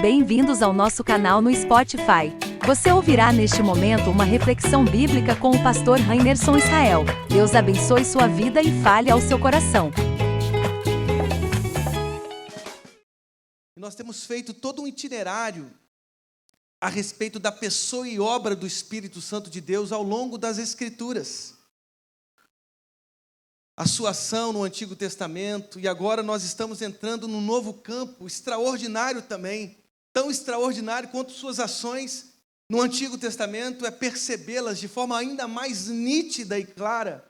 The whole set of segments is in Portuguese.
bem-vindos ao nosso canal no Spotify. Você ouvirá neste momento uma reflexão bíblica com o pastor Rainerson Israel. Deus abençoe sua vida e fale ao seu coração. Nós temos feito todo um itinerário a respeito da pessoa e obra do Espírito Santo de Deus ao longo das Escrituras. A sua ação no Antigo Testamento, e agora nós estamos entrando num novo campo, extraordinário também, tão extraordinário quanto suas ações no Antigo Testamento, é percebê-las de forma ainda mais nítida e clara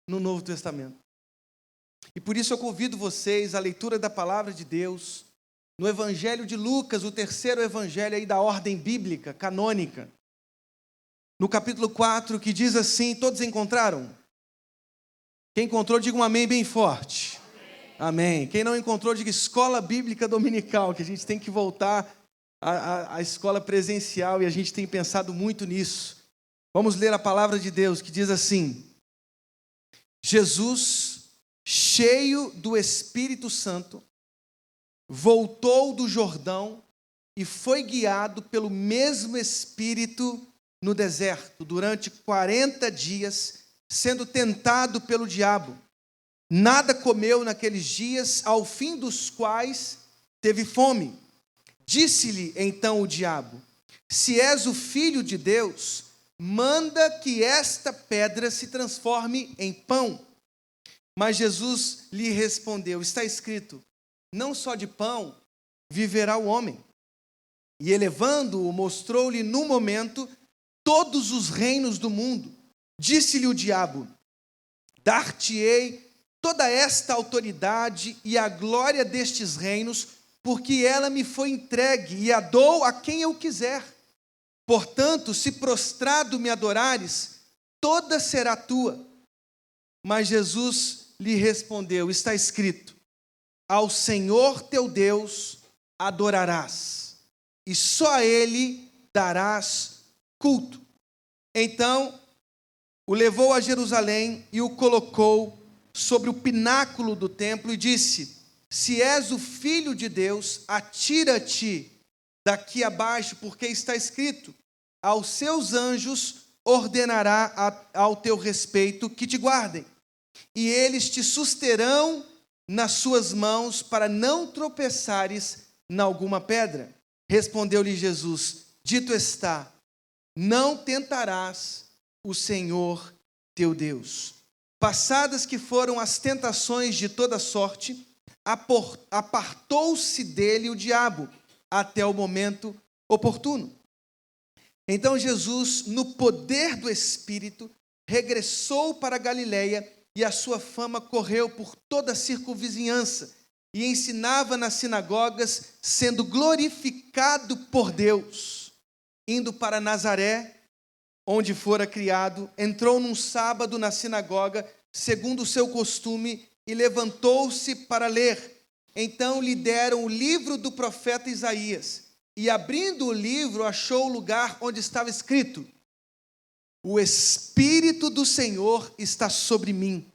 no Novo Testamento. E por isso eu convido vocês à leitura da Palavra de Deus, no Evangelho de Lucas, o terceiro evangelho aí da ordem bíblica, canônica, no capítulo 4, que diz assim, todos encontraram? Quem encontrou, diga um amém bem forte. Amém. Quem não encontrou, diga escola bíblica dominical, que a gente tem que voltar à escola presencial e a gente tem pensado muito nisso. Vamos ler a palavra de Deus, que diz assim: Jesus, cheio do Espírito Santo, voltou do Jordão e foi guiado pelo mesmo Espírito no deserto, durante 40 dias, sendo tentado pelo diabo. Nada comeu naqueles dias, ao fim dos quais teve fome. Disse-lhe então o diabo: se és o Filho de Deus, manda que esta pedra se transforme em pão. Mas Jesus lhe respondeu: está escrito, não só de pão viverá o homem. E elevando-o, mostrou-lhe no momento todos os reinos do mundo. Disse-lhe o diabo: dar-te-ei toda esta autoridade e a glória destes reinos, porque ela me foi entregue e a dou a quem eu quiser. Portanto, se prostrado me adorares, toda será tua. Mas Jesus lhe respondeu: está escrito, ao Senhor teu Deus adorarás, e só a Ele darás culto. Então, o levou a Jerusalém e o colocou sobre o pináculo do templo e disse: se és o Filho de Deus, atira-te daqui abaixo, porque está escrito, aos seus anjos ordenará ao teu respeito que te guardem, e eles te susterão nas suas mãos, para não tropeçares em alguma pedra. Respondeu-lhe Jesus: dito está, não tentarás o Senhor teu Deus. Passadas que foram as tentações de toda sorte, apartou-se dele o diabo até o momento oportuno. Então Jesus, no poder do Espírito, regressou para a Galileia, e a sua fama correu por toda a circunvizinhança, e ensinava nas sinagogas, sendo glorificado por Deus. Indo para Nazaré, onde fora criado, entrou num sábado na sinagoga, segundo o seu costume, e levantou-se para ler. Então lhe deram o livro do profeta Isaías, e abrindo o livro, achou o lugar onde estava escrito: o Espírito do Senhor está sobre mim,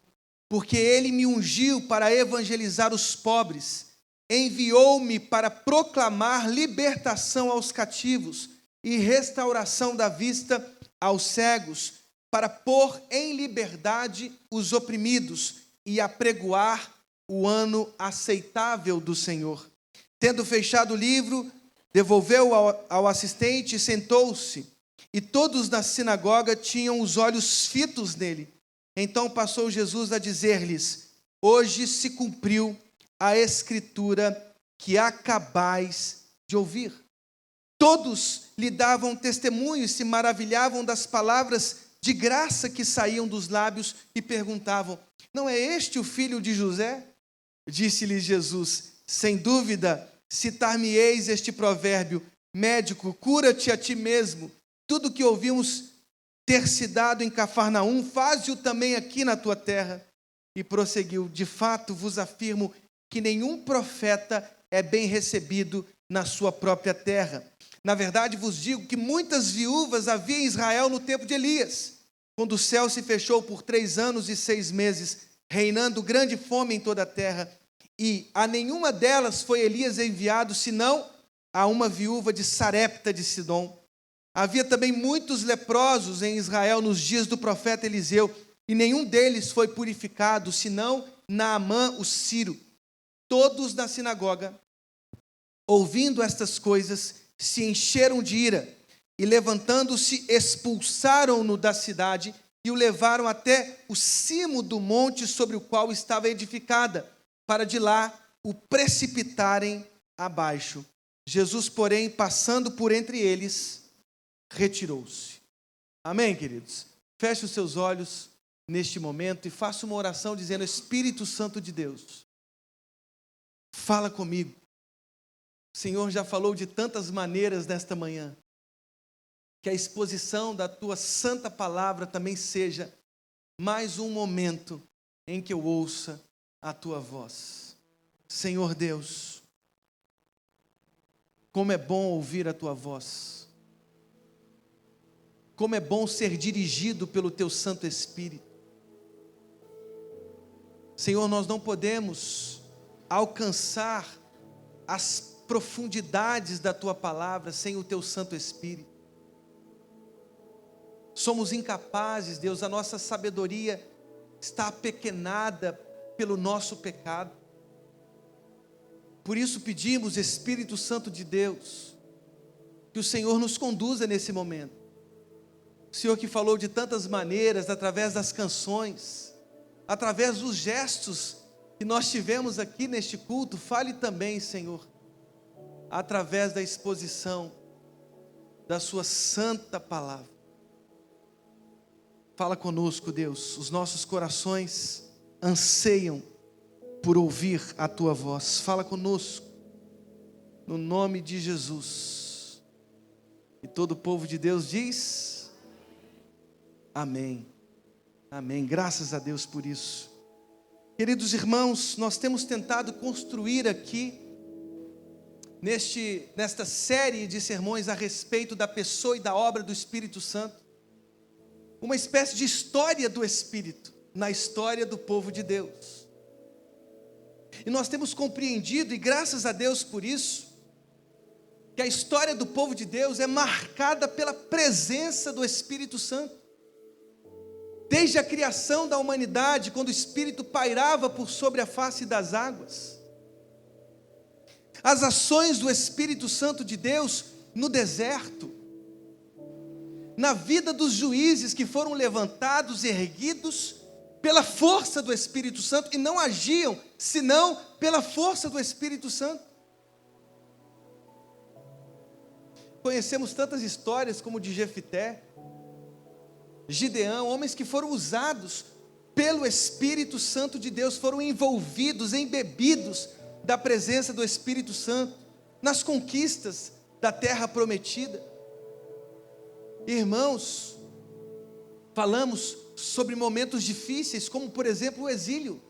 porque Ele me ungiu para evangelizar os pobres, enviou-me para proclamar libertação aos cativos e restauração da vista aos cegos, para pôr em liberdade os oprimidos e apregoar o ano aceitável do Senhor. Tendo fechado o livro, devolveu ao assistente e sentou-se. E todos na sinagoga tinham os olhos fitos nele. Então passou Jesus a dizer-lhes: hoje se cumpriu a escritura que acabais de ouvir. Todos lhe davam testemunho e se maravilhavam das palavras de graça que saíam dos lábios e perguntavam: não é este o filho de José? Disse-lhes Jesus: sem dúvida, citar-me-eis este provérbio: médico, cura-te a ti mesmo. Tudo que ouvimos ter se dado em Cafarnaum, faze-o também aqui na tua terra. E prosseguiu: de fato vos afirmo que nenhum profeta é bem recebido na sua própria terra. Na verdade vos digo que muitas viúvas havia em Israel no tempo de Elias, quando o céu se fechou por 3 anos e 6 meses, reinando grande fome em toda a terra, e a nenhuma delas foi Elias enviado, senão a uma viúva de Sarepta de Sidom. Havia também muitos leprosos em Israel nos dias do profeta Eliseu, e nenhum deles foi purificado, senão Naamã o sírio. Todos na sinagoga, ouvindo estas coisas, se encheram de ira, e levantando-se, expulsaram-no da cidade, e o levaram até o cimo do monte sobre o qual estava edificada, para de lá o precipitarem abaixo. Jesus, porém, passando por entre eles, retirou-se. Amém, queridos? Feche os seus olhos neste momento e faça uma oração dizendo: Espírito Santo de Deus, fala comigo. O Senhor já falou de tantas maneiras nesta manhã. Que a exposição da tua santa palavra também seja mais um momento em que eu ouça a tua voz. Senhor Deus, como é bom ouvir a tua voz. Como é bom ser dirigido pelo teu Santo Espírito. Senhor, nós não podemos alcançar as profundidades da tua palavra sem o teu Santo Espírito. Somos incapazes, Deus, a nossa sabedoria está apequenada pelo nosso pecado. Por isso pedimos, Espírito Santo de Deus, que o Senhor nos conduza nesse momento. O Senhor que falou de tantas maneiras, através das canções, através dos gestos que nós tivemos aqui neste culto, fale também, Senhor, através da exposição da sua santa palavra. Fala conosco, Deus, os nossos corações anseiam por ouvir a tua voz. Fala conosco, no nome de Jesus. E todo o povo de Deus diz: amém. Amém. Graças a Deus por isso. Queridos irmãos, nós temos tentado construir aqui, nesta série de sermões a respeito da pessoa e da obra do Espírito Santo, uma espécie de história do Espírito, na história do povo de Deus. E nós temos compreendido, e graças a Deus por isso, que a história do povo de Deus é marcada pela presença do Espírito Santo. Desde a criação da humanidade, quando o Espírito pairava por sobre a face das águas. As ações do Espírito Santo de Deus no deserto, na vida dos juízes que foram levantados e erguidos pela força do Espírito Santo e não agiam senão pela força do Espírito Santo. Conhecemos tantas histórias como de Jefité, Gideão, homens que foram usados pelo Espírito Santo de Deus, foram envolvidos, embebidos da presença do Espírito Santo nas conquistas da terra prometida. Irmãos, falamos sobre momentos difíceis, como por exemplo o exílio.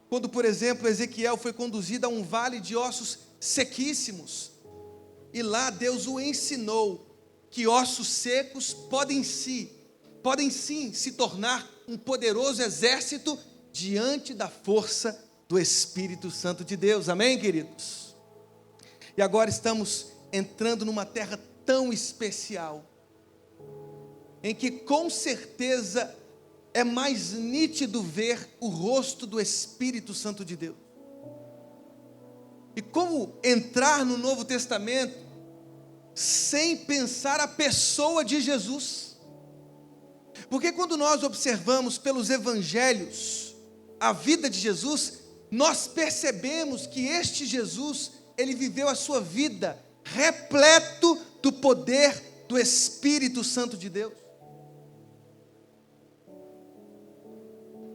Quando, por exemplo, Ezequiel foi conduzido a um vale de ossos sequíssimos, e lá Deus o ensinou que ossos secos podem sim se tornar um poderoso exército diante da força do Espírito Santo de Deus. Amém, queridos? E agora estamos entrando numa terra tão especial, em que com certeza é mais nítido ver o rosto do Espírito Santo de Deus. E como entrar no Novo Testamento sem pensar a pessoa de Jesus? Porque quando nós observamos pelos evangelhos a vida de Jesus, nós percebemos que este Jesus, ele viveu a sua vida repleto do poder do Espírito Santo de Deus.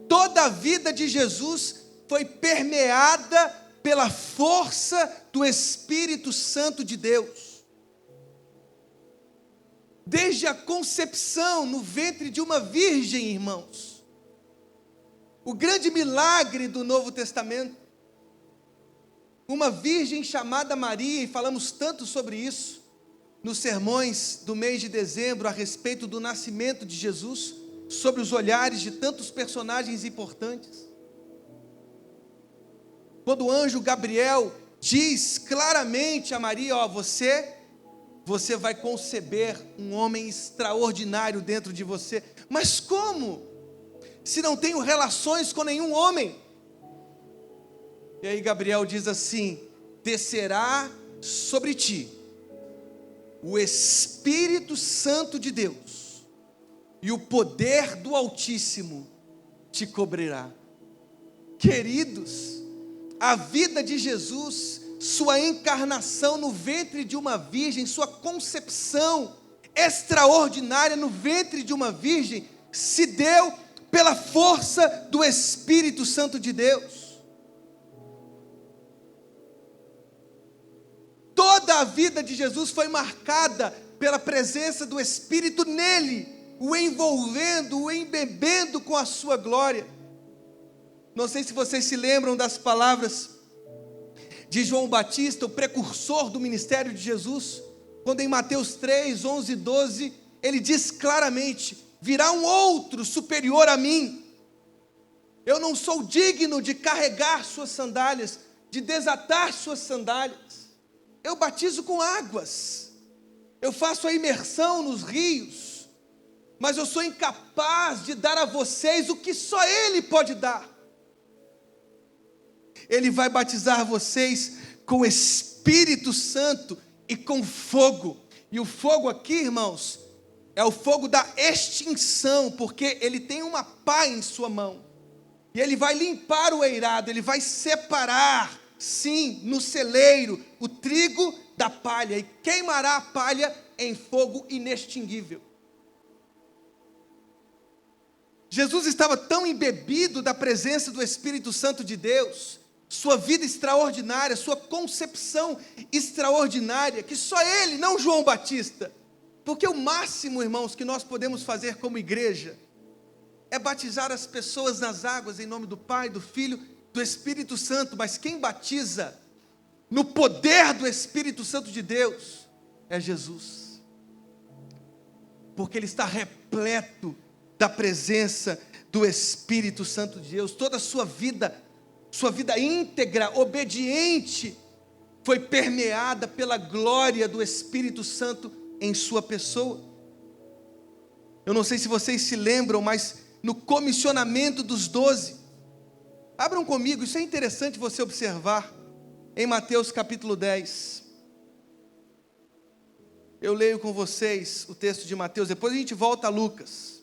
Toda a vida de Jesus foi permeada pela força do Espírito Santo de Deus. Desde a concepção no ventre de uma virgem, irmãos. O grande milagre do Novo Testamento. Uma virgem chamada Maria, e falamos tanto sobre isso nos sermões do mês de dezembro a respeito do nascimento de Jesus, sobre os olhares de tantos personagens importantes. Quando o anjo Gabriel diz claramente a Maria, ó, você vai conceber um homem extraordinário dentro de você. Mas como? Se não tenho relações com nenhum homem. E aí Gabriel diz assim: descerá sobre ti o Espírito Santo de Deus, e o poder do Altíssimo te cobrirá. Queridos, a vida de Jesus, sua encarnação no ventre de uma virgem, sua concepção extraordinária no ventre de uma virgem, se deu pela força do Espírito Santo de Deus. Toda a vida de Jesus foi marcada pela presença do Espírito nele, o envolvendo, o embebendo com a sua glória. Não sei se vocês se lembram das palavras de João Batista, o precursor do ministério de Jesus, quando em Mateus 3, 11 e 12, ele diz claramente: virá um outro superior a mim, eu não sou digno de carregar suas sandálias, de desatar suas sandálias. Eu batizo com águas, eu faço a imersão nos rios, mas eu sou incapaz de dar a vocês o que só Ele pode dar. Ele vai batizar vocês com o Espírito Santo e com fogo. E o fogo aqui, irmãos, é o fogo da extinção, porque ele tem uma pá em sua mão. E ele vai limpar o eirado, ele vai separar, sim, no celeiro, o trigo da palha, e queimará a palha em fogo inextinguível. Jesus estava tão embebido da presença do Espírito Santo de Deus, sua vida extraordinária, sua concepção extraordinária, que só ele, não João Batista, porque o máximo, irmãos, que nós podemos fazer como igreja, é batizar as pessoas nas águas em nome do Pai, do Filho, do Espírito Santo, mas quem batiza no poder do Espírito Santo de Deus é Jesus, porque ele está repleto da presença do Espírito Santo de Deus. Toda a sua vida íntegra, obediente, foi permeada pela glória do Espírito Santo em sua pessoa. Eu não sei se vocês se lembram, mas no comissionamento dos 12, abram comigo, isso é interessante você observar, em Mateus capítulo 10, eu leio com vocês o texto de Mateus, depois a gente volta a Lucas.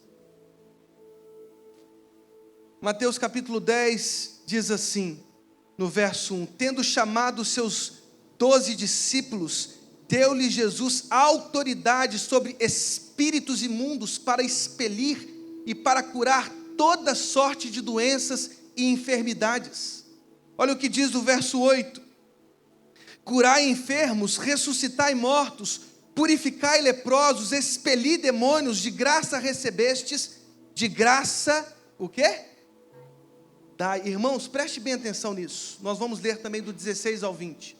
Mateus capítulo 10 diz assim, no verso 1, tendo chamado os seus 12 discípulos, deu-lhe Jesus autoridade sobre espíritos imundos para expelir e para curar toda sorte de doenças e enfermidades. Olha o que diz o verso 8, curai enfermos, ressuscitai mortos, purificai leprosos, expeli demônios, de graça recebestes, de graça, o quê? Dai. Irmãos, preste bem atenção nisso, nós vamos ler também do 16 ao 20,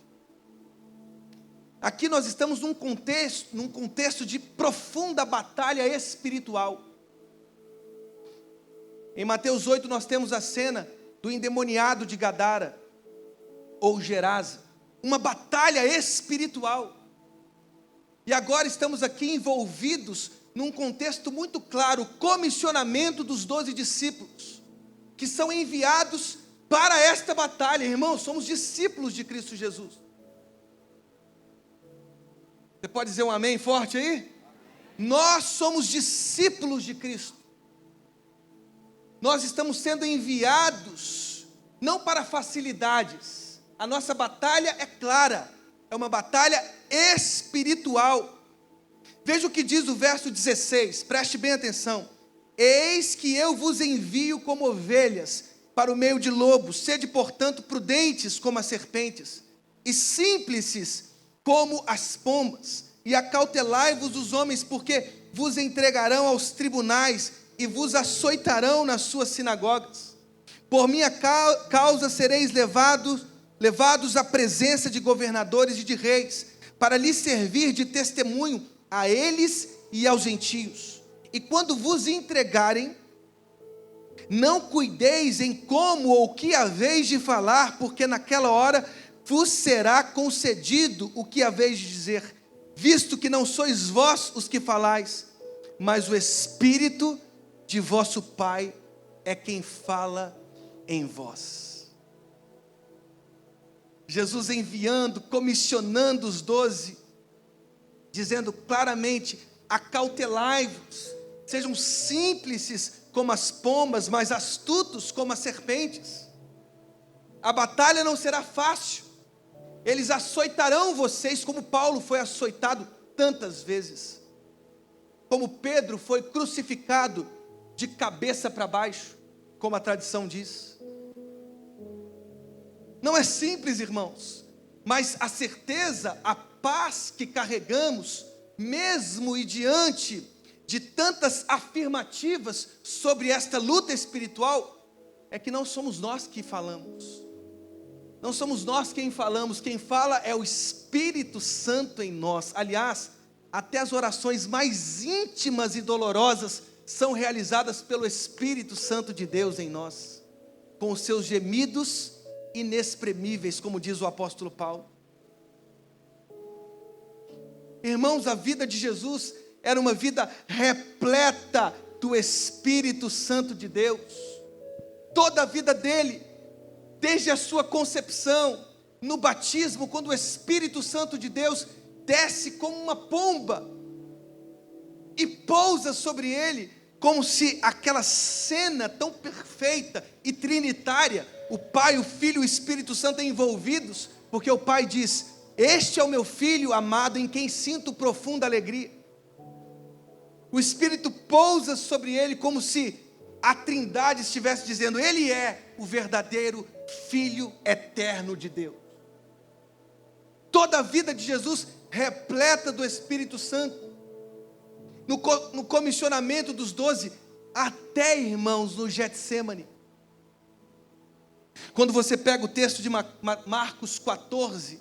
aqui nós estamos num contexto de profunda batalha espiritual. Em Mateus 8 nós temos a cena do endemoniado de Gadara, ou Gerasa, uma batalha espiritual, e agora estamos aqui envolvidos num contexto muito claro, o comissionamento dos 12 discípulos, que são enviados para esta batalha. Irmãos, somos discípulos de Cristo Jesus. Você pode dizer um amém forte aí? Nós somos discípulos de Cristo. Nós estamos sendo enviados, não para facilidades. A nossa batalha é clara, é uma batalha espiritual. Veja o que diz o verso 16, preste bem atenção. Eis que eu vos envio como ovelhas para o meio de lobos, sede portanto prudentes como as serpentes, e simples como as pombas, e acautelai-vos os homens, porque vos entregarão aos tribunais, e vos açoitarão nas suas sinagogas. Por minha causa sereis levados à presença de governadores e de reis, para lhes servir de testemunho a eles e aos gentios. E quando vos entregarem, não cuideis em como ou que haveis de falar, porque naquela hora vos será concedido o que haveis de dizer, visto que não sois vós os que falais, mas o Espírito de vosso Pai é quem fala em vós. Jesus enviando, comissionando os 12, dizendo claramente: acautelai-vos, sejam simples como as pombas, mas astutos como as serpentes. A batalha não será fácil, eles açoitarão vocês como Paulo foi açoitado tantas vezes, como Pedro foi crucificado de cabeça para baixo, como a tradição diz. Não é simples, irmãos, mas a certeza, a paz que carregamos, mesmo e diante de tantas afirmativas sobre esta luta espiritual, é que não somos nós que falamos. Não somos nós quem falamos, quem fala é o Espírito Santo em nós. Aliás, até as orações mais íntimas e dolorosas são realizadas pelo Espírito Santo de Deus em nós, com os seus gemidos inexprimíveis, como diz o apóstolo Paulo. Irmãos, a vida de Jesus era uma vida repleta do Espírito Santo de Deus. Toda a vida dele, desde a sua concepção, no batismo, quando o Espírito Santo de Deus desce como uma pomba e pousa sobre ele, como se aquela cena tão perfeita e trinitária, o Pai, o Filho e o Espírito Santo envolvidos, porque o Pai diz: este é o meu Filho amado, em quem sinto profunda alegria. O Espírito pousa sobre ele como se a Trindade estivesse dizendo: ele é o verdadeiro Filho eterno de Deus. Toda a vida de Jesus repleta do Espírito Santo. No comissionamento dos 12, até, irmãos, no Getsêmani. Quando você pega o texto de Marcos 14,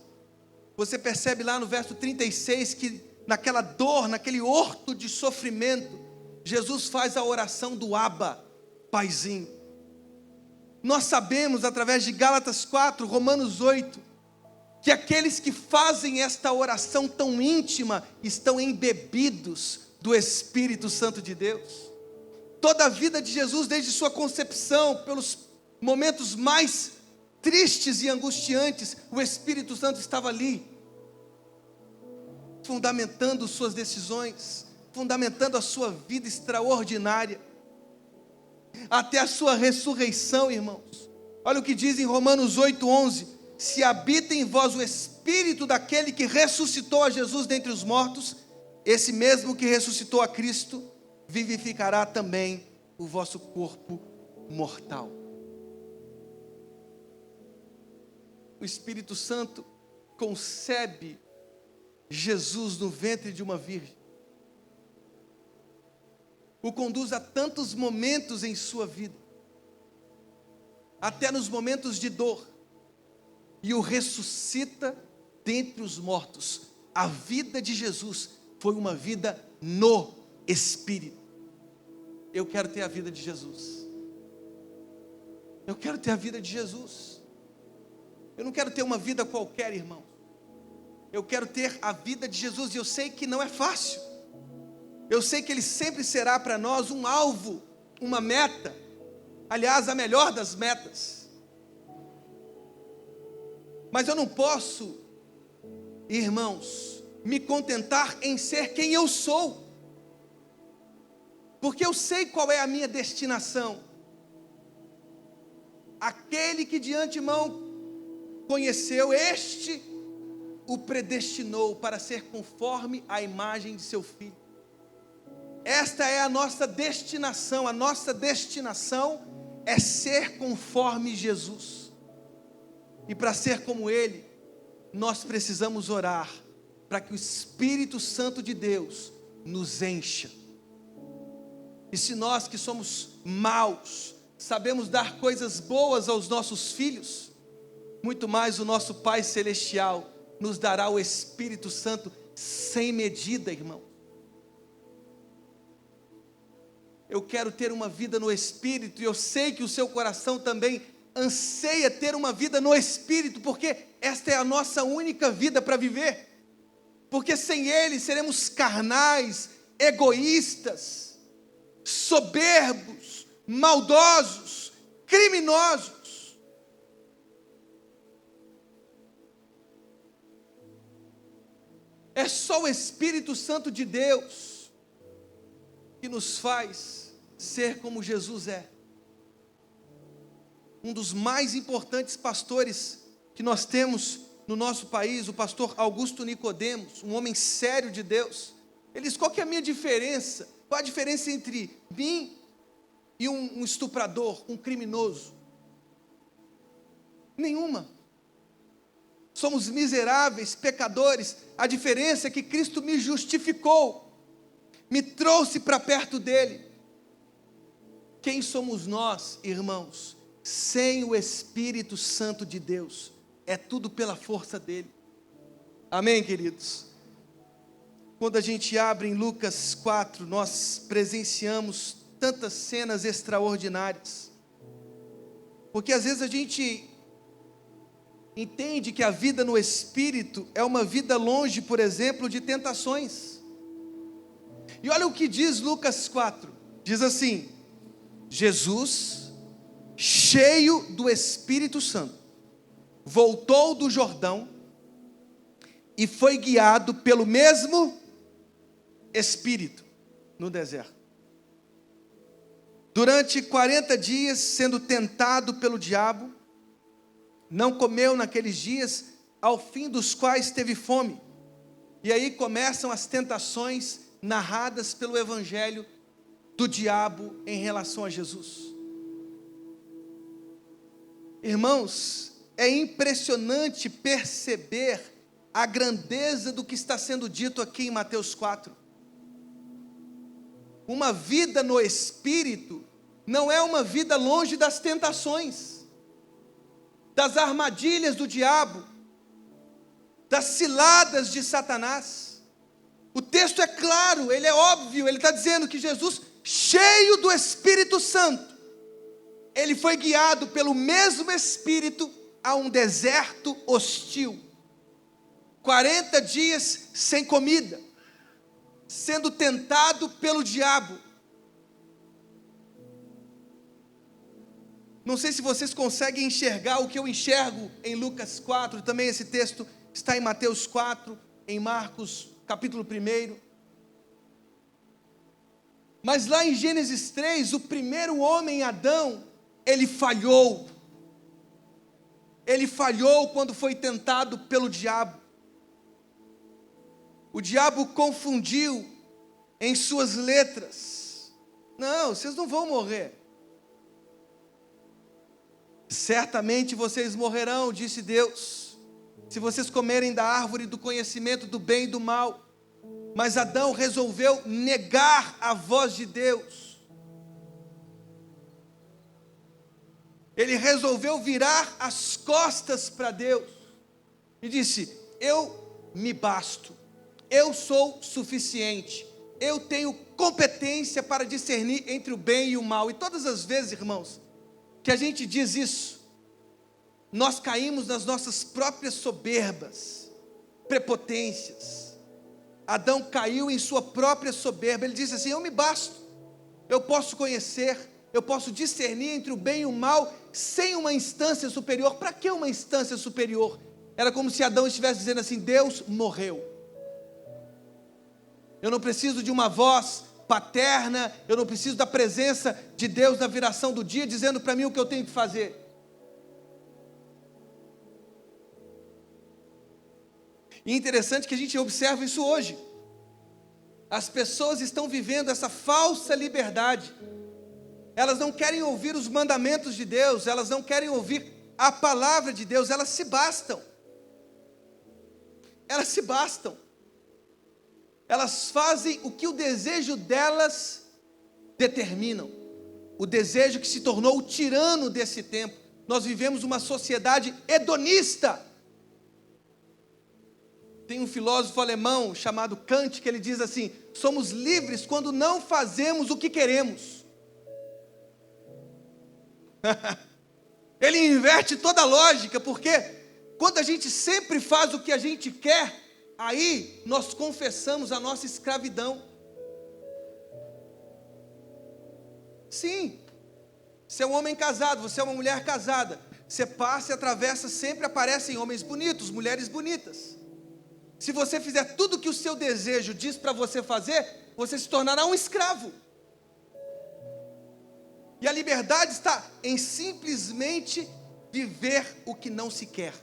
você percebe lá no verso 36 que naquela dor, naquele horto de sofrimento, Jesus faz a oração do Abba, Paizinho. Nós sabemos através de Gálatas 4, Romanos 8, que aqueles que fazem esta oração tão íntima estão embebidos do Espírito Santo de Deus. Toda a vida de Jesus, desde sua concepção, pelos momentos mais tristes e angustiantes, o Espírito Santo estava ali, fundamentando suas decisões, fundamentando a sua vida extraordinária, até a sua ressurreição, irmãos. Olha o que diz em Romanos 8:11: se habita em vós o Espírito daquele que ressuscitou a Jesus dentre os mortos, esse mesmo que ressuscitou a Cristo, vivificará também o vosso corpo mortal. O Espírito Santo concebe Jesus no ventre de uma virgem, o conduz a tantos momentos em sua vida, até nos momentos de dor, e o ressuscita dentre os mortos. A vida de Jesus foi uma vida no Espírito. Eu quero ter a vida de Jesus. Eu quero ter a vida de Jesus. Eu não quero ter uma vida qualquer, irmão. Eu quero ter a vida de Jesus, e eu sei que não é fácil. Eu sei que Ele sempre será para nós um alvo, uma meta. Aliás, a melhor das metas. Mas eu não posso, irmãos, me contentar em ser quem eu sou, porque eu sei qual é a minha destinação. Aquele que de antemão conheceu, este o predestinou para ser conforme a imagem de seu Filho. Esta é a nossa destinação. A nossa destinação é ser conforme Jesus. E para ser como Ele, nós precisamos orar para que o Espírito Santo de Deus nos encha. E se nós que somos maus, sabemos dar coisas boas aos nossos filhos, muito mais o nosso Pai Celestial nos dará o Espírito Santo sem medida, irmão. Eu quero ter uma vida no Espírito, e eu sei que o seu coração também anseia ter uma vida no Espírito, porque esta é a nossa única vida para viver. Porque sem Ele seremos carnais, egoístas, soberbos, maldosos, criminosos. É só o Espírito Santo de Deus que nos faz ser como Jesus é. Um dos mais importantes pastores que nós temos no nosso país, o pastor Augusto Nicodemos, um homem sério de Deus, ele diz: qual que é a minha diferença? Qual a diferença entre mim e um estuprador, um criminoso? Nenhuma. Somos miseráveis, pecadores. A diferença é que Cristo me justificou, me trouxe para perto dele. Quem somos nós, irmãos, sem o Espírito Santo de Deus? É tudo pela força dele. Amém, queridos? Quando a gente abre em Lucas 4, nós presenciamos tantas cenas extraordinárias. Porque às vezes a gente entende que a vida no Espírito é uma vida longe, por exemplo, de tentações. E olha o que diz Lucas 4. Diz assim: Jesus, cheio do Espírito Santo, voltou do Jordão e foi guiado pelo mesmo Espírito no deserto. Durante 40 dias, sendo tentado pelo diabo, não comeu naqueles dias, ao fim dos quais teve fome. E aí começam as tentações narradas pelo Evangelho do diabo em relação a Jesus. Irmãos, é impressionante perceber a grandeza do que está sendo dito aqui em Mateus 4. Uma vida no Espírito não é uma vida longe das tentações, das armadilhas do diabo, das ciladas de Satanás. O texto é claro, ele é óbvio, ele está dizendo que Jesus, cheio do Espírito Santo, ele foi guiado pelo mesmo Espírito a um deserto hostil. 40 dias sem comida, sendo tentado pelo diabo. Não sei se vocês conseguem enxergar o que eu enxergo em Lucas 4, também esse texto está em Mateus 4, em Marcos capítulo 1. Mas lá em Gênesis 3, o primeiro homem, Adão, ele falhou. Ele falhou quando foi tentado pelo diabo. O diabo confundiu em suas letras. Não, vocês não vão morrer. Certamente vocês morrerão, disse Deus, se vocês comerem da árvore do conhecimento do bem e do mal. Mas Adão resolveu negar a voz de Deus. Ele resolveu virar as costas para Deus e disse: eu me basto, eu sou suficiente, eu tenho competência para discernir entre o bem e o mal. E todas as vezes, irmãos, que a gente diz isso, nós caímos nas nossas próprias soberbas, prepotências. Adão caiu em sua própria soberba. Ele disse assim: eu me basto, eu posso conhecer, eu posso discernir entre o bem e o mal, sem uma instância superior. Para que uma instância superior? Era como se Adão estivesse dizendo assim: Deus morreu, eu não preciso de uma voz paterna, eu não preciso da presença de Deus na viração do dia, dizendo para mim o que eu tenho que fazer. E interessante que a gente observa isso hoje. As pessoas estão vivendo essa falsa liberdade. Elas não querem ouvir os mandamentos de Deus, elas não querem ouvir a palavra de Deus, elas se bastam. Elas se bastam. Elas fazem o que o desejo delas determinam. O desejo que se tornou o tirano desse tempo. Nós vivemos uma sociedade hedonista. Tem um filósofo alemão chamado Kant, que ele diz assim: somos livres quando não fazemos o que queremos. Ele inverte toda a lógica, porque quando a gente sempre faz o que a gente quer, aí nós confessamos a nossa escravidão. Sim, você é um homem casado, você é uma mulher casada, você passa e atravessa, sempre aparecem homens bonitos, mulheres bonitas. Se você fizer tudo o que o seu desejo diz para você fazer, você se tornará um escravo. E a liberdade está em simplesmente viver o que não se quer.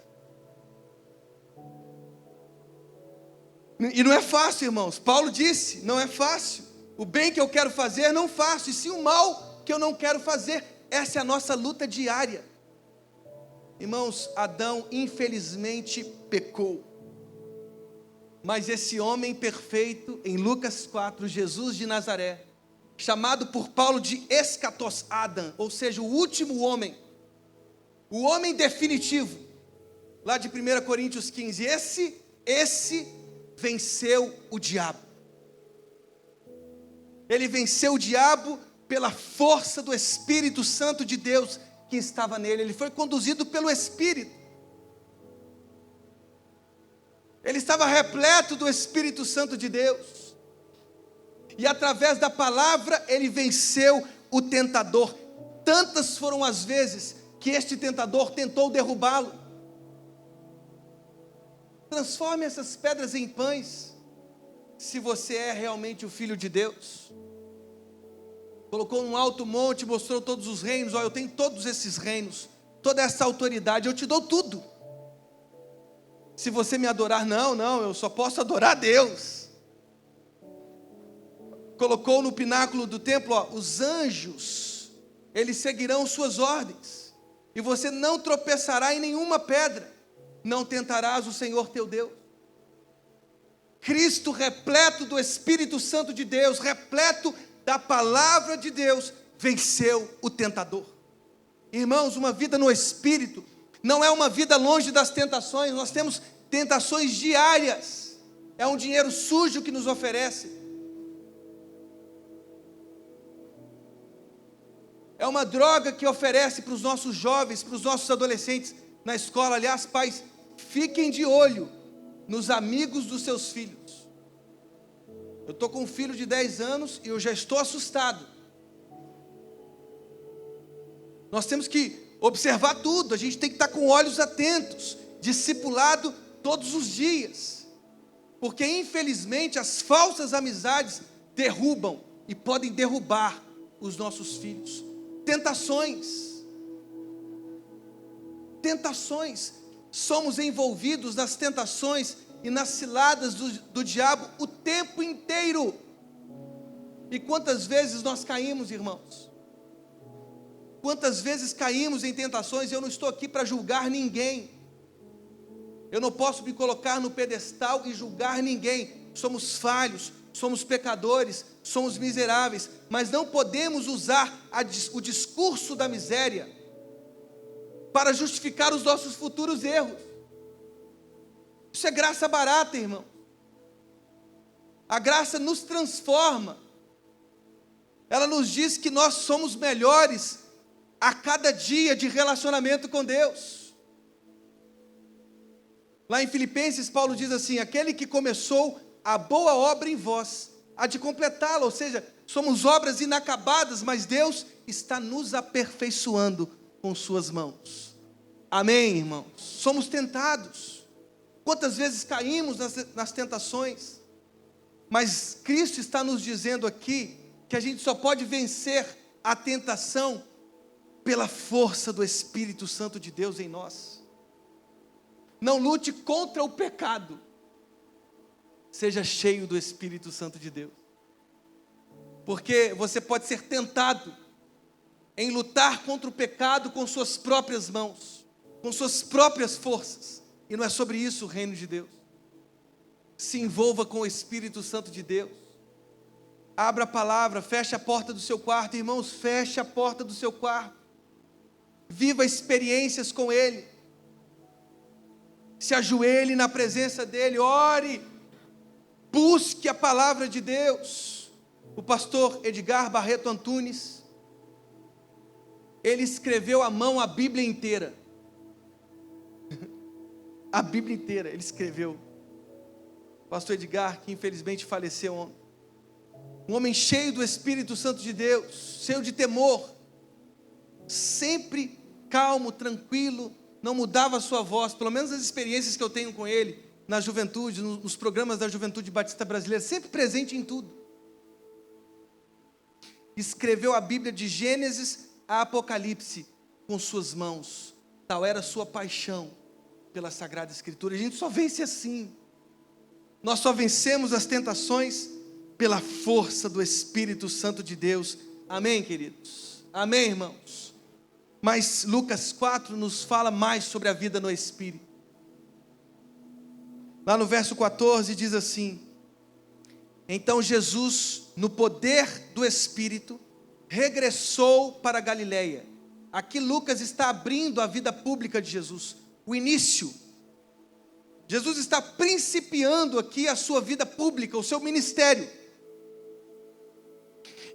E não é fácil, irmãos. Paulo disse, não é fácil. O bem que eu quero fazer, não faço. E sim o mal que eu não quero fazer. Essa é a nossa luta diária. Irmãos, Adão infelizmente pecou. Mas esse homem perfeito, em Lucas 4, Jesus de Nazaré, chamado por Paulo de eschatos Adam, ou seja, o último homem, o homem definitivo, lá de 1 Coríntios 15, esse venceu o diabo. Ele venceu o diabo pela força do Espírito Santo de Deus que estava nele. Ele foi conduzido pelo Espírito. Ele estava repleto do Espírito Santo de Deus. E através da palavra ele venceu o tentador. Tantas foram as vezes que este tentador tentou derrubá-lo. Transforme essas pedras em pães, se você é realmente o Filho de Deus. Colocou num alto monte, mostrou todos os reinos. Olha, eu tenho todos esses reinos, toda essa autoridade, eu te dou tudo. Se você me adorar, não, eu só posso adorar a Deus. Colocou no pináculo do templo, os anjos, eles seguirão suas ordens, e você não tropeçará em nenhuma pedra, não tentarás o Senhor teu Deus. Cristo, repleto do Espírito Santo de Deus, repleto da palavra de Deus, venceu o tentador. Irmãos, uma vida no Espírito não é uma vida longe das tentações. Nós temos tentações diárias. É um dinheiro sujo que nos oferece. É uma droga que oferece para os nossos jovens, para os nossos adolescentes na escola. Aliás, pais, fiquem de olho nos amigos dos seus filhos. Eu estou com um filho de 10 anos e eu já estou assustado. Nós temos que observar tudo, a gente tem que estar com olhos atentos, discipulado todos os dias. Porque infelizmente as falsas amizades derrubam e podem derrubar os nossos filhos. Tentações, somos envolvidos nas tentações e nas ciladas do diabo o tempo inteiro. E quantas vezes nós caímos, irmãos? Quantas vezes caímos em tentações? Eu não estou aqui para julgar ninguém, eu não posso me colocar no pedestal e julgar ninguém. Somos falhos, somos pecadores, somos miseráveis, mas não podemos usar o discurso da miséria para justificar os nossos futuros erros. Isso é graça barata, irmão. A graça nos transforma. Ela nos diz que nós somos melhores a cada dia de relacionamento com Deus. Lá em Filipenses, Paulo diz assim: aquele que começou a boa obra em vós, há de completá-la. Ou seja, somos obras inacabadas, mas Deus está nos aperfeiçoando com suas mãos. Amém, irmãos? Somos tentados. Quantas vezes caímos nas tentações? Mas Cristo está nos dizendo aqui que a gente só pode vencer a tentação pela força do Espírito Santo de Deus em nós. Não lute contra o pecado. Seja cheio do Espírito Santo de Deus. Porque você pode ser tentado em lutar contra o pecado com suas próprias mãos, com suas próprias forças. E não é sobre isso o reino de Deus. Se envolva com o Espírito Santo de Deus. Abra a palavra, feche a porta do seu quarto. Irmãos, feche a porta do seu quarto. Viva experiências com Ele. Se ajoelhe na presença dEle, ore. Busque a palavra de Deus. O pastor Edgar Barreto Antunes, ele escreveu à mão a Bíblia inteira. A Bíblia inteira ele escreveu. O pastor Edgar, que infelizmente faleceu ontem. Um homem cheio do Espírito Santo de Deus, cheio de temor, sempre calmo, tranquilo, não mudava a sua voz, pelo menos as experiências que eu tenho com ele, na juventude, nos programas da Juventude Batista Brasileira, sempre presente em tudo. Escreveu a Bíblia de Gênesis a Apocalipse com suas mãos, tal era a sua paixão pela Sagrada Escritura. A gente só vence assim, nós só vencemos as tentações pela força do Espírito Santo de Deus, amém, queridos? Amém, irmãos? Mas Lucas 4 nos fala mais sobre a vida no Espírito. Lá no verso 14 diz assim: então Jesus, no poder do Espírito, regressou para a Galileia. Aqui Lucas está abrindo a vida pública de Jesus, o início. Jesus está principiando aqui a sua vida pública, o seu ministério.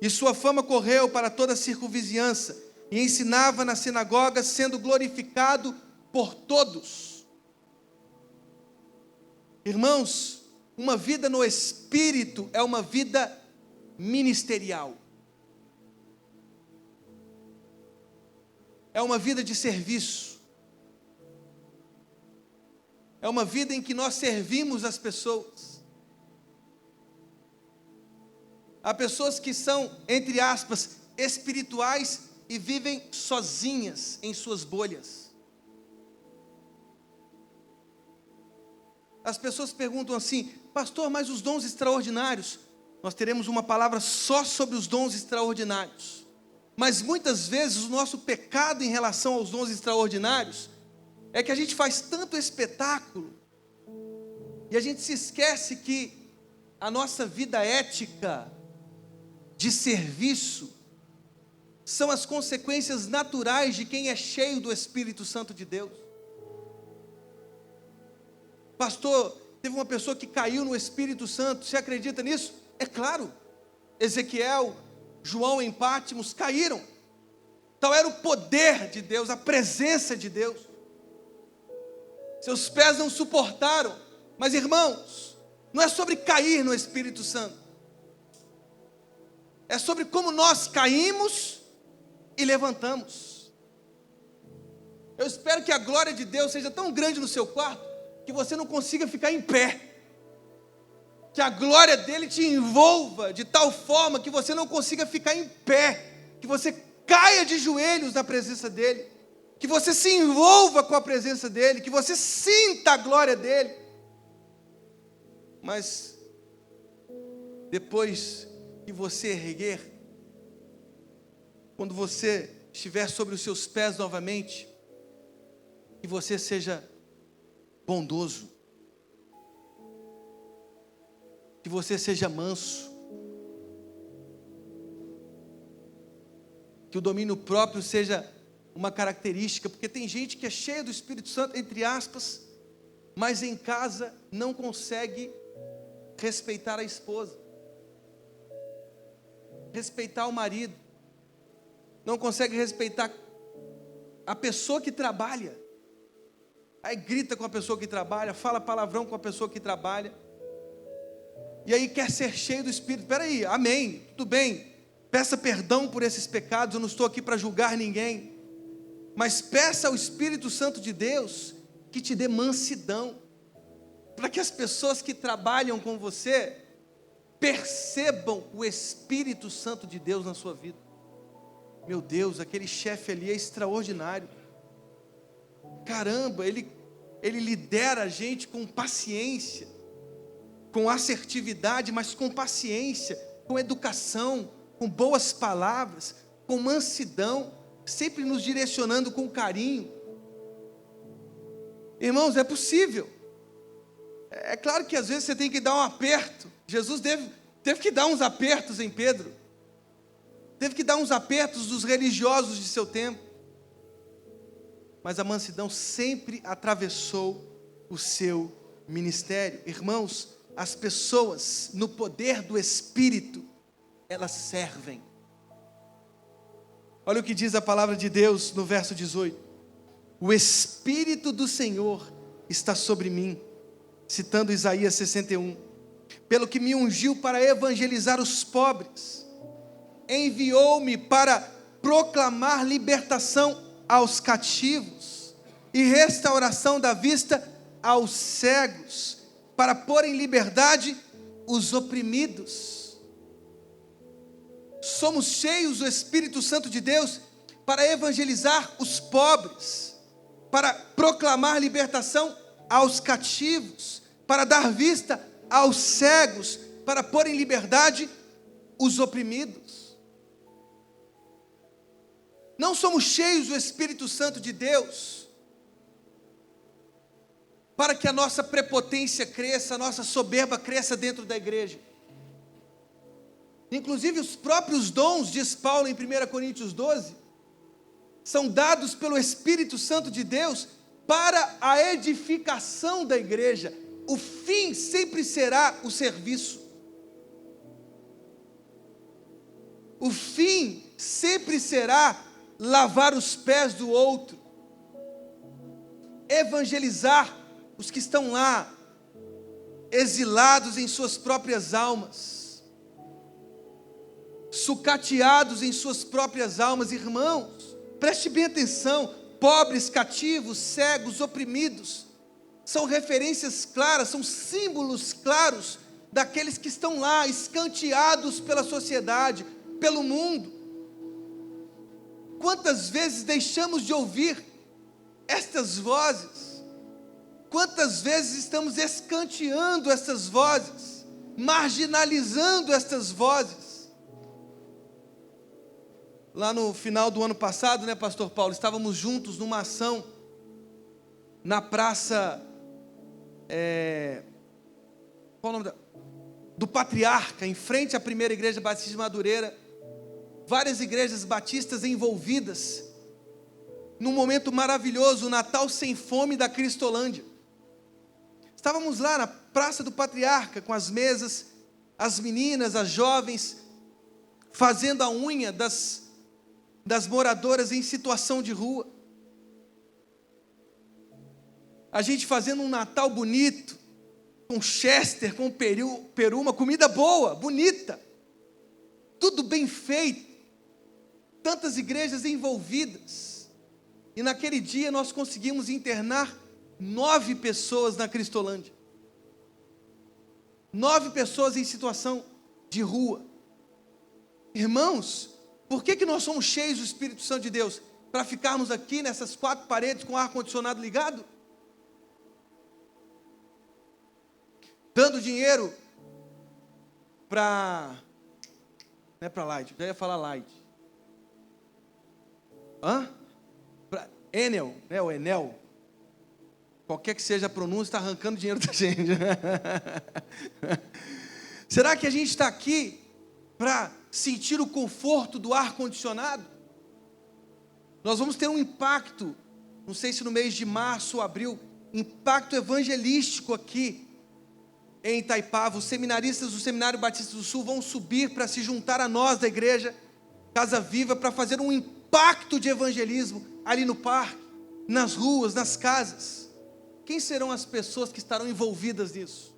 E sua fama correu para toda a circunvizinhança, e ensinava nas sinagogas, sendo glorificado por todos. Irmãos, uma vida no Espírito é uma vida ministerial. É uma vida de serviço. É uma vida em que nós servimos as pessoas. Há pessoas que são, entre aspas, espirituais e vivem sozinhas em suas bolhas. As pessoas perguntam assim: pastor, mas os dons extraordinários? Nós teremos uma palavra só sobre os dons extraordinários. Mas muitas vezes o nosso pecado em relação aos dons extraordinários é que a gente faz tanto espetáculo e a gente se esquece que a nossa vida ética de serviço são as consequências naturais de quem é cheio do Espírito Santo de Deus. Pastor, teve uma pessoa que caiu no Espírito Santo, você acredita nisso? É claro, Ezequiel, João em Pátimos caíram. Tal era o poder de Deus, a presença de Deus. Seus pés não suportaram. Mas irmãos, não é sobre cair no Espírito Santo, é sobre como nós caímos e levantamos. Eu espero que a glória de Deus seja tão grande no seu quarto que você não consiga ficar em pé, que a glória dele te envolva de tal forma que você não consiga ficar em pé, que você caia de joelhos na presença dele, que você se envolva com a presença dele, que você sinta a glória dele. Mas depois que você erguer, quando você estiver sobre os seus pés novamente, que você seja bondoso, que você seja manso, que o domínio próprio seja uma característica, porque tem gente que é cheia do Espírito Santo, entre aspas, mas em casa não consegue respeitar a esposa, respeitar o marido, não consegue respeitar a pessoa que trabalha, aí grita com a pessoa que trabalha, fala palavrão com a pessoa que trabalha, e aí quer ser cheio do Espírito. Espera aí, amém, tudo bem, peça perdão por esses pecados, eu não estou aqui para julgar ninguém, mas peça ao Espírito Santo de Deus que te dê mansidão, para que as pessoas que trabalham com você percebam o Espírito Santo de Deus na sua vida. Meu Deus, aquele chefe ali é extraordinário. Caramba, ele lidera a gente com paciência, com assertividade, mas com paciência, com educação, com boas palavras, com mansidão, sempre nos direcionando com carinho. Irmãos, é possível. É claro que às vezes você tem que dar um aperto. Jesus teve que dar uns apertos em Pedro. Teve que dar uns apertos dos religiosos de seu tempo. Mas a mansidão sempre atravessou o seu ministério. Irmãos, as pessoas no poder do Espírito, elas servem. Olha o que diz a palavra de Deus no verso 18. O Espírito do Senhor está sobre mim, citando Isaías 61. Pelo que me ungiu para evangelizar os pobres, enviou-me para proclamar libertação aos cativos e restauração da vista aos cegos, para pôr em liberdade os oprimidos. Somos cheios do Espírito Santo de Deus para evangelizar os pobres, para proclamar libertação aos cativos, para dar vista aos cegos, para pôr em liberdade os oprimidos. Não somos cheios do Espírito Santo de Deus para que a nossa prepotência cresça, a nossa soberba cresça dentro da igreja. Inclusive os próprios dons, diz Paulo em 1 Coríntios 12, são dados pelo Espírito Santo de Deus para a edificação da igreja. O fim sempre será o serviço. O fim sempre será lavar os pés do outro, evangelizar os que estão lá, exilados em suas próprias almas, sucateados em suas próprias almas. Irmãos, preste bem atenção: pobres, cativos, cegos, oprimidos, são referências claras, são símbolos claros daqueles que estão lá, escanteados pela sociedade, pelo mundo. Quantas vezes deixamos de ouvir estas vozes? Quantas vezes estamos escanteando essas vozes, marginalizando estas vozes? Lá no final do ano passado, né, pastor Paulo, estávamos juntos numa ação na praça, qual o nome do Patriarca, em frente à primeira igreja batista de Madureira. Várias igrejas batistas envolvidas num momento maravilhoso, o Natal Sem Fome da Cristolândia. Estávamos lá na Praça do Patriarca, com as mesas, as meninas, as jovens, fazendo a unha das moradoras em situação de rua. A gente fazendo um Natal bonito, com chester, com peru, uma comida boa, bonita, tudo bem feito. Tantas igrejas envolvidas, e naquele dia nós conseguimos internar 9 pessoas na Cristolândia, 9 pessoas em situação de rua. Irmãos, por que nós somos cheios do Espírito Santo de Deus? Para ficarmos aqui nessas 4 paredes com o ar-condicionado ligado? Dando dinheiro para... não é para Light, eu já ia falar Light. Para Enel, né, o Enel, qualquer que seja a pronúncia, está arrancando dinheiro da gente. Será que a gente está aqui para sentir o conforto do ar-condicionado? Nós vamos ter um impacto, não sei se no mês de março ou abril, impacto evangelístico aqui em Itaipava. Os seminaristas do Seminário Batista do Sul vão subir para se juntar a nós da igreja Casa Viva, para fazer um impacto de evangelismo ali no parque, nas ruas, nas casas. Quem serão as pessoas que estarão envolvidas nisso?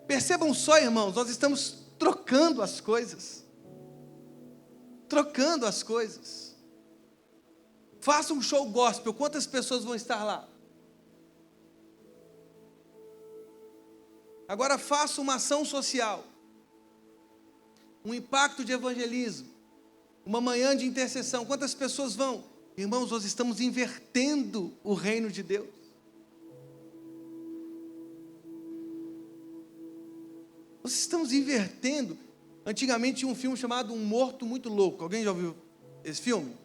Percebam só, irmãos, nós estamos trocando as coisas. Trocando as coisas. Faça um show gospel, quantas pessoas vão estar lá? Agora faça uma ação social, um impacto de evangelismo, uma manhã de intercessão, quantas pessoas vão? Irmãos, nós estamos invertendo o reino de Deus. Nós estamos invertendo. Antigamente tinha um filme chamado Um Morto Muito Louco. Alguém já ouviu esse filme?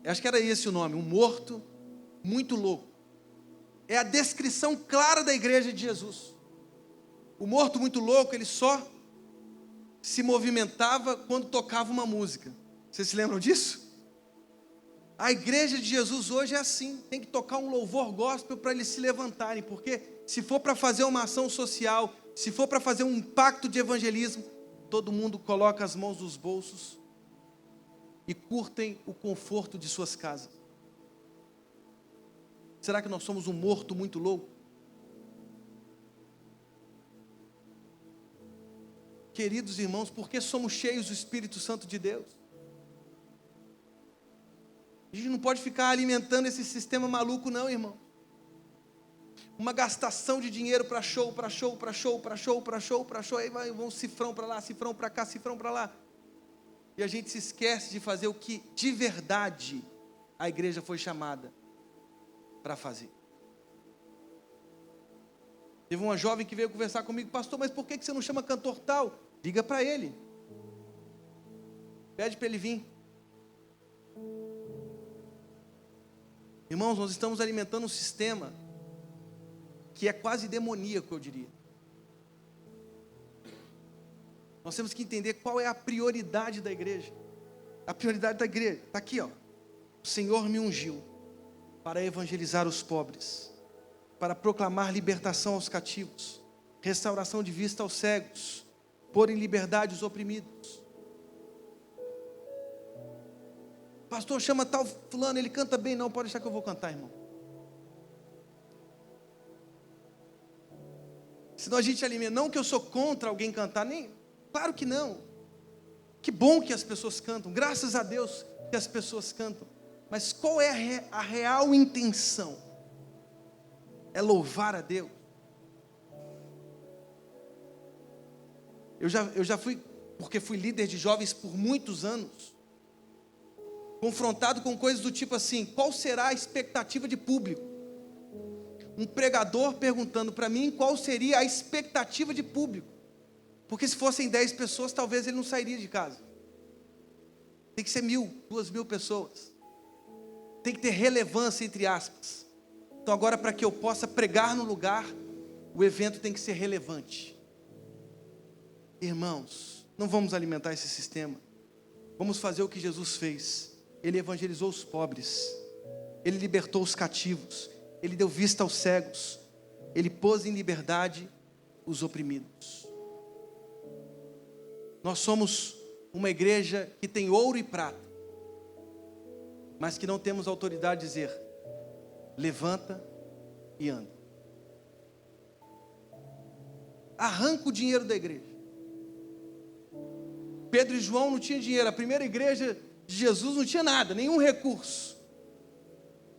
Eu acho que era esse o nome, Um Morto Muito Louco. É a descrição clara da igreja de Jesus. O morto muito louco, ele só se movimentava quando tocava uma música. Vocês se lembram disso? A igreja de Jesus hoje é assim, tem que tocar um louvor gospel para eles se levantarem, porque se for para fazer uma ação social, se for para fazer um impacto de evangelismo, todo mundo coloca as mãos nos bolsos e curtem o conforto de suas casas. Será que nós somos um morto muito louco? Queridos irmãos, por que somos cheios do Espírito Santo de Deus? A gente não pode ficar alimentando esse sistema maluco não, irmão. Uma gastação de dinheiro para show, para show, para show, para show, para show, para show, aí vai um cifrão para lá, cifrão para cá, cifrão para lá. E a gente se esquece de fazer o que de verdade a igreja foi chamada para fazer. Teve uma jovem que veio conversar comigo, pastor, mas por que você não chama cantor tal? Liga para ele. Pede para ele vir. Irmãos, nós estamos alimentando um sistema que é quase demoníaco, eu diria. Nós temos que entender qual é a prioridade da igreja. A prioridade da igreja está aqui, ó. O Senhor me ungiu para evangelizar os pobres, para proclamar libertação aos cativos, restauração de vista aos cegos, pôr em liberdade os oprimidos. Pastor, chama tal fulano, ele canta bem. Não, pode deixar que eu vou cantar, irmão. Senão a gente alimenta. Não que eu sou contra alguém cantar, nem. Claro que não. Que bom que as pessoas cantam. Graças a Deus que as pessoas cantam. Mas qual é a real intenção? É louvar a Deus. Eu já fui, porque fui líder de jovens por muitos anos, confrontado com coisas do tipo assim: qual será a expectativa de público? Um pregador perguntando para mim qual seria a expectativa de público, porque se fossem 10 pessoas, talvez ele não sairia de casa. Tem que ser 1.000, 2.000 pessoas. Tem que ter relevância, entre aspas. Então agora, para que eu possa pregar no lugar, o evento tem que ser relevante. Irmãos, não vamos alimentar esse sistema. Vamos fazer o que Jesus fez. Ele evangelizou os pobres, Ele libertou os cativos, Ele deu vista aos cegos, Ele pôs em liberdade os oprimidos. Nós somos uma igreja que tem ouro e prata, mas que não temos autoridade de dizer: levanta e anda. Arranca o dinheiro da igreja. Pedro e João não tinham dinheiro. A primeira igreja de Jesus não tinha nada, nenhum recurso.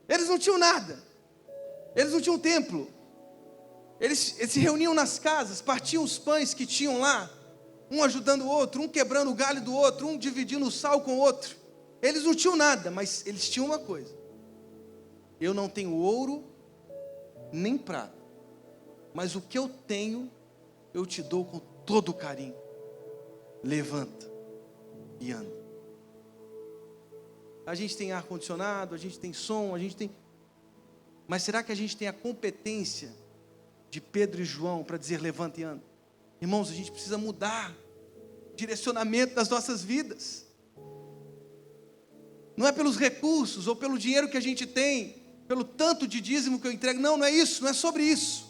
Eles não tinham nada. Eles não tinham templo. Eles se reuniam nas casas, partiam os pães que tinham lá, um ajudando o outro, um quebrando o galho do outro, um dividindo o sal com o outro. Eles não tinham nada, mas eles tinham uma coisa: eu não tenho ouro nem prata, mas o que eu tenho eu te dou com todo o carinho. Levanta e anda. A gente tem ar-condicionado, a gente tem som, a gente tem... Mas será que a gente tem a competência de Pedro e João para dizer levanta e anda? Irmãos, a gente precisa mudar o direcionamento das nossas vidas. Não é pelos recursos ou pelo dinheiro que a gente tem, pelo tanto de dízimo que eu entrego. Não, não é isso, não é sobre isso.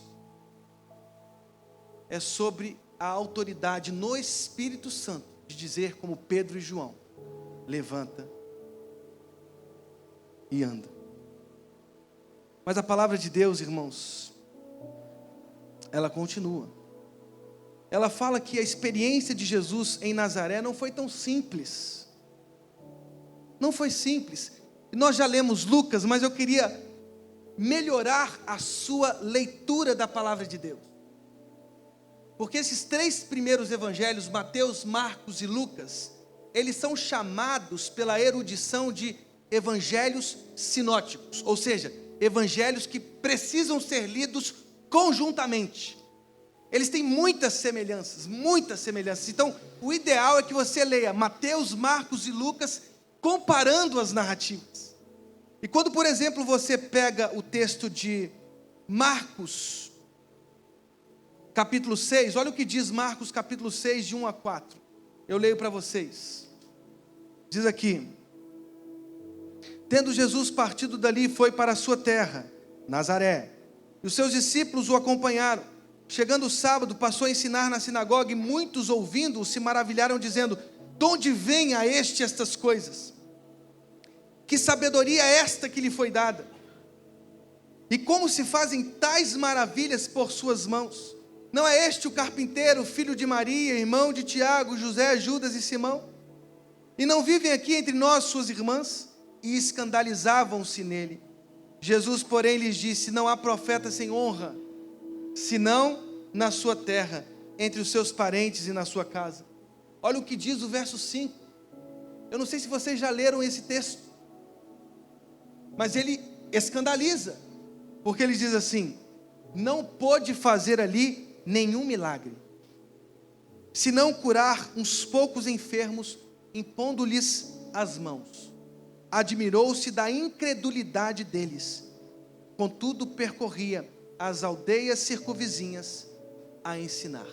É sobre a autoridade no Espírito Santo de dizer como Pedro e João: levanta e anda. Mas a palavra de Deus, irmãos, ela continua. Ela fala que a experiência de Jesus em Nazaré não foi tão simples. Não foi simples. Nós já lemos Lucas, mas eu queria melhorar a sua leitura da palavra de Deus. Porque esses 3 primeiros evangelhos, Mateus, Marcos e Lucas, eles são chamados pela erudição de evangelhos sinóticos, ou seja, evangelhos que precisam ser lidos conjuntamente. Eles têm muitas semelhanças. Então, o ideal é que você leia Mateus, Marcos e Lucas, comparando as narrativas. E quando, por exemplo, você pega o texto de Marcos, capítulo 6, olha o que diz Marcos capítulo 6, de 1 a 4. Eu leio para vocês. Diz aqui: tendo Jesus partido dali, foi para a sua terra, Nazaré, e os seus discípulos o acompanharam. Chegando o sábado, passou a ensinar na sinagoga, e muitos ouvindo-o se maravilharam, dizendo: de onde vem a este estas coisas? Que sabedoria é esta que lhe foi dada? E como se fazem tais maravilhas por suas mãos? Não é este o carpinteiro, filho de Maria, irmão de Tiago, José, Judas e Simão? E não vivem aqui entre nós suas irmãs? E escandalizavam-se nele. Jesus, porém, lhes disse: não há profeta sem honra, senão na sua terra, entre os seus parentes e na sua casa. Olha o que diz o verso 5. Eu não sei se vocês já leram esse texto, mas ele escandaliza, porque ele diz assim: não pôde fazer ali nenhum milagre, senão curar uns poucos enfermos, impondo-lhes as mãos. Admirou-se da incredulidade deles. Contudo, percorria as aldeias circunvizinhas a ensinar.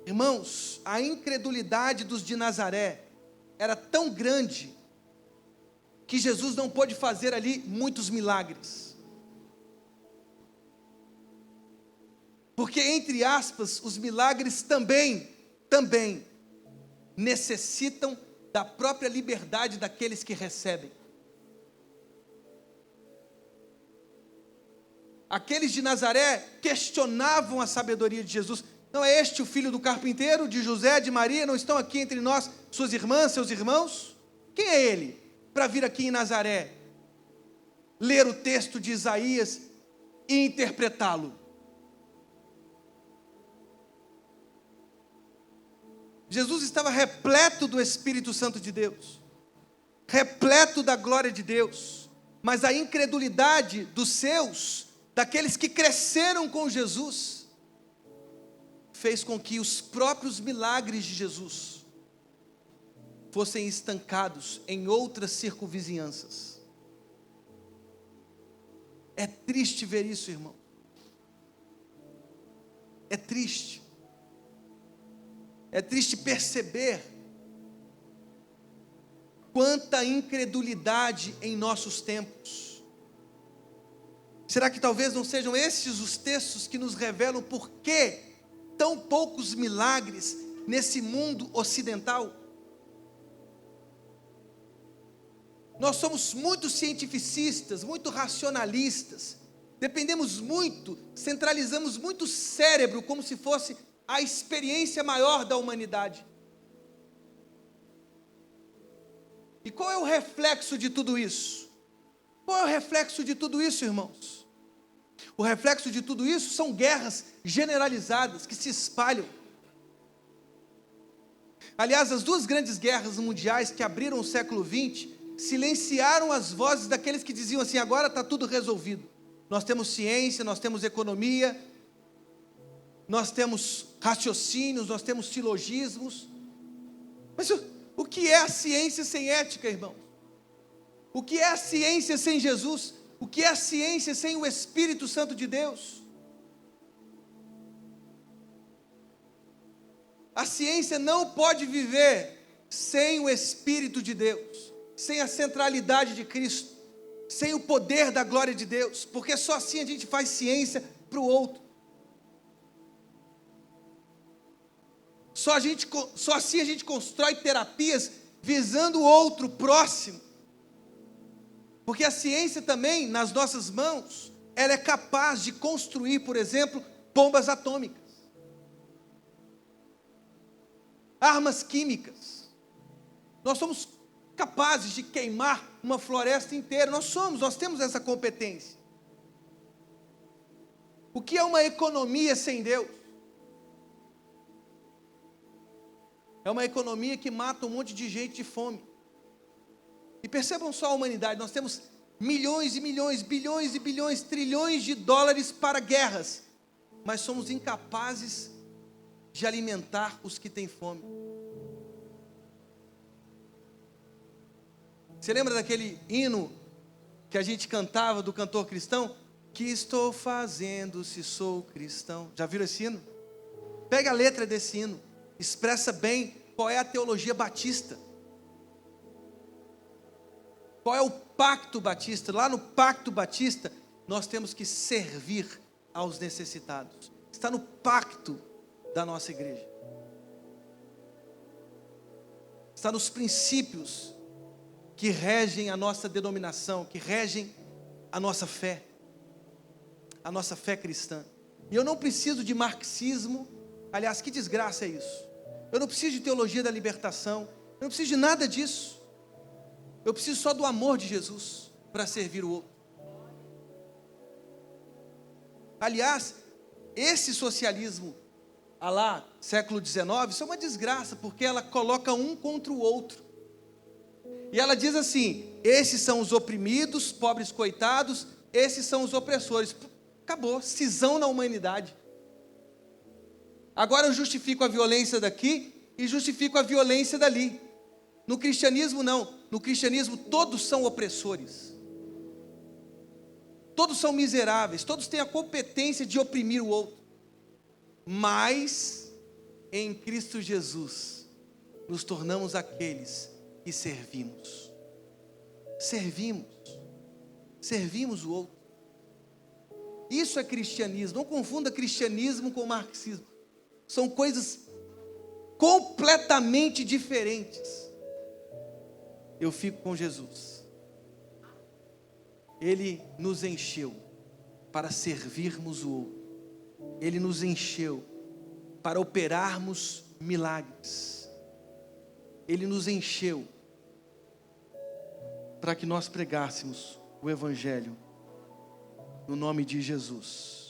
Irmãos, a incredulidade dos de Nazaré era tão grande que Jesus não pôde fazer ali muitos milagres. Porque, entre aspas, os milagres também necessitam da própria liberdade daqueles que recebem. Aqueles de Nazaré questionavam a sabedoria de Jesus. Não é este o filho do carpinteiro, de José, de Maria? Não estão aqui entre nós suas irmãs, seus irmãos? Quem é ele para vir aqui em Nazaré, ler o texto de Isaías e interpretá-lo? Jesus estava repleto do Espírito Santo de Deus, repleto da glória de Deus, mas a incredulidade dos seus, daqueles que cresceram com Jesus, fez com que os próprios milagres de Jesus fossem estancados em outras circunvizinhanças. É triste ver isso, irmão. É triste. É triste perceber quanta incredulidade em nossos tempos. Será que talvez não sejam esses os textos que nos revelam por que tão poucos milagres nesse mundo ocidental? Nós somos muito cientificistas, muito racionalistas, dependemos muito, centralizamos muito o cérebro como se fosse a experiência maior da humanidade. E qual é o reflexo de tudo isso? Qual é o reflexo de tudo isso, irmãos? O reflexo de tudo isso são guerras generalizadas que se espalham. Aliás, as duas grandes guerras mundiais que abriram o século XX silenciaram as vozes daqueles que diziam assim: agora está tudo resolvido. Nós temos ciência, nós temos economia, nós temos raciocínios, nós temos silogismos. Mas o que é a ciência sem ética, irmão? O que é a ciência sem Jesus? O que é a ciência sem o Espírito Santo de Deus? A ciência não pode viver sem o Espírito de Deus, sem a centralidade de Cristo, sem o poder da glória de Deus, porque só assim a gente faz ciência para o outro. Só assim a gente constrói terapias visando o outro próximo. Porque a ciência também, nas nossas mãos, ela é capaz de construir, por exemplo, bombas atômicas, armas químicas. Nós somos capazes de queimar uma floresta inteira. Nós temos essa competência. O que é uma economia sem Deus? É uma economia que mata um monte de gente de fome. E percebam só a humanidade: nós temos milhões e milhões, bilhões e bilhões, trilhões de dólares para guerras, mas somos incapazes de alimentar os que têm fome. Você lembra daquele hino que a gente cantava, do cantor cristão? Que estou fazendo se sou cristão? Já viram esse hino? Pega a letra desse hino, expressa bem qual é a teologia batista. Qual é o pacto batista? Lá no pacto batista, nós temos que servir aos necessitados. Está no pacto da nossa igreja. Está nos princípios que regem a nossa denominação, que regem a nossa fé cristã. E eu não preciso de marxismo, aliás, que desgraça é isso? Eu não preciso de teologia da libertação, eu não preciso de nada disso. Eu preciso só do amor de Jesus para servir o outro. Aliás, esse socialismo, lá, século XIX, isso é uma desgraça, porque ela coloca um contra o outro. E ela diz assim: esses são os oprimidos, pobres coitados, esses são os opressores. Acabou, cisão na humanidade. Agora eu justifico a violência daqui e justifico a violência dali. No cristianismo não, no cristianismo todos são opressores. Todos são miseráveis, todos têm a competência de oprimir o outro. Mas em Cristo Jesus nos tornamos aqueles que servimos. Servimos o outro. Isso é cristianismo. Não confunda cristianismo com marxismo. São coisas completamente diferentes. Eu fico com Jesus. Ele nos encheu para servirmos o outro. Ele nos encheu para operarmos milagres. Ele nos encheu para que nós pregássemos o Evangelho no nome de Jesus.